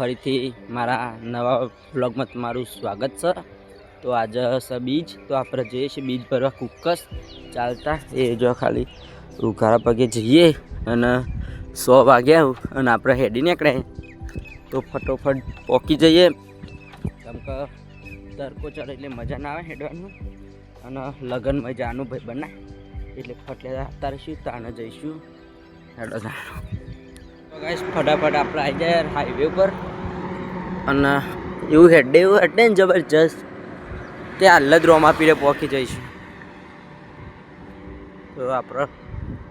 ફરીથી મારા નવા વ્લોગમાં તમારું સ્વાગત છે। તો આજે છે બીજ, તો આપણે જઈએ છીએ બીજ ભરવા કુક્કસ ચાલતા। એ જો ખાલી ઉઘાડા પગે જઈએ અને 100 વાગ્યા અને આપણે હેડી નીકળે તો ફટોફટ પોકી જઈએ, કેમ કે તડકો ચડે એટલે મજા ના આવે હેડવાનું અને લગ્નમાં જવાનું ભાઈ બના એટલે ફટલે આવતા રહીશું, તાને જઈશું હેડો જાણો। તો ગાઈસ ફટાફટ આપણે આવી જાય હાઈવે ઉપર અને એવું હેડે ને જબરજસ્ત તે હાલ જ રોમાપીરે પહોંચી જઈશું। તો આપણે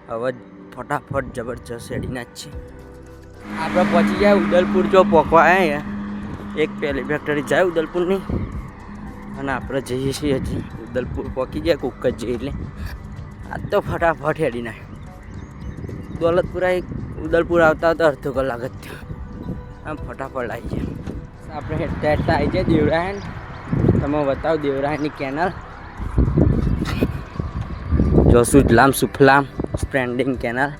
હવે ફટાફટ જબરજસ્ત હેડીના જ છે। આપણે પહોંચી જાય ઉદલપુર, જો પહોંચવા આવ્યા એક પહેલી ફેક્ટરી જાય ઉદલપુરની અને આપણે જઈએ છીએ હજી ઉદલપુર પહોંચી ગયા કુક્કસ જઈએ એટલે આજ તો ફટાફટ હેડીના દોલતપુરા ઉદલપુર આવતા તો અડધો કલાક જ થયો, આમ ફટાફટ આવી જાય। આપણે હેડતા હેડતા આવી જાય દેવરાયણ, તમે બતાવો દેવરાયણની કેનાલ જો સુજલામ સુફલામ સ્પ્રેન્ડિંગ કેનાલ।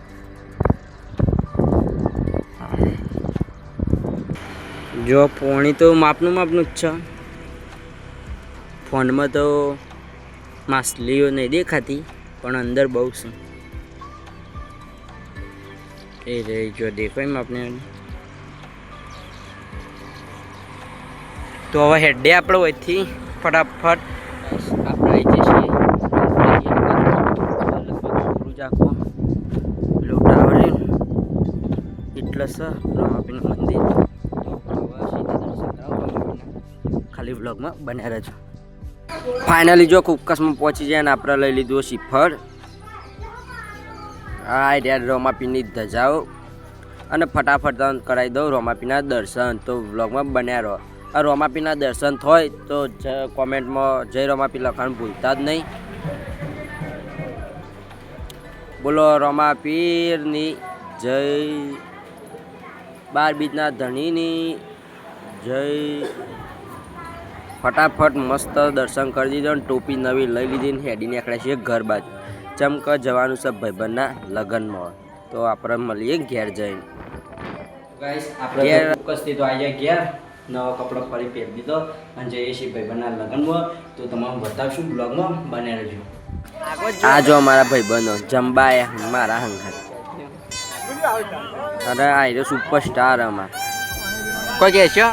જો પાણી તો માપનું જ છે, ફોનમાં તો માછલીઓ નહીં દેખાતી પણ અંદર બહુ છે। એ રે જો દેખાય માપને। તો હવે હેડે આપણે હોયથી ફટાફટ આપણે આવી જઈએ આખો પેલો ટાવર એટલે છે રમાપીનું મંદિર। ખાલી વ્લોગમાં બન્યા રહેજો। ફાઇનલી જો કુક્કસમાં પહોંચી જાય ને આપણે લઈ લીધું શ્રીફળ, આ યાર રોમાપીની ધજાઓ અને ફટાફટ કરાવી દઉં રોમાપીના દર્શન। તો વ્લોગમાં બન્યા રહો। આ રોમાપીના દર્શન થાય તો કોમેન્ટમાં જય રોમાપી લખવાનું ભૂલતા જ નહીં। બોલો રોમાપીરની જય, 12 બીજના ધણીની જય। ફટાફટ મસ્ત દર્શન કરી દીધો ને ટોપી નવી લઈ લીધી ને હેડી નીકળ્યા છીએ ઘર બાજુ, ચમક જવાનું છે ભાઈબંધના લગ્નમાં। તો આપણે મળીએ ઘેર જઈને। ગાઈસ આપણે કુક્કસથી તો આવી જાય ઘેર, નવા કપડાં ફરી પહેરી દીધો અને જઈએ છીએ ભાઈબંધના લગ્નમાં। તો તમને બતાવશું બ્લોગમાં બને રહેજો। આ જો અમારા ભાઈબંધો જંબાયા મારા હંગાત, અરે આ હીરો સુપરસ્ટાર અમાર કોઈ કહે છે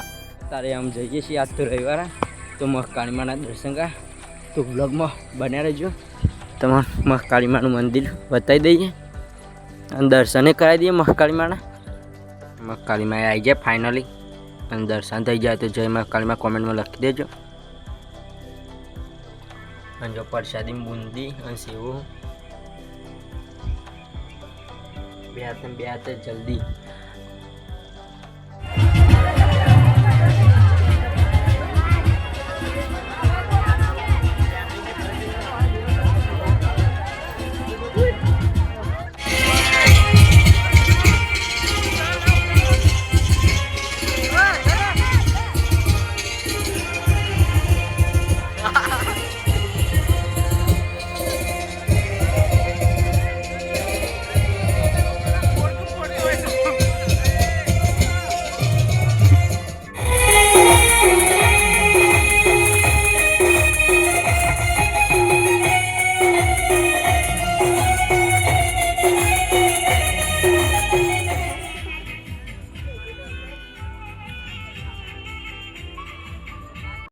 તારે આમ જઈએ છીએ આજ તો રવિવાર, તો મહાકાળીમાના દર્શન કરા, તો બ્લોગમાં બન્યા રહેજો। તમારે મહાકાળીમાનું મંદિર બતાવી દઈએ અને દર્શને કરાવી દઈએ મહાકાળીમાના। મહાકાળીમાં આવી જાય ફાઇનલી અને દર્શન થઈ જાય તો જય મહાકાળીમાં કોમેન્ટમાં લખી દેજો। અને જો પ્રસાદી બુંદી અને સેવું બે હાથે જલ્દી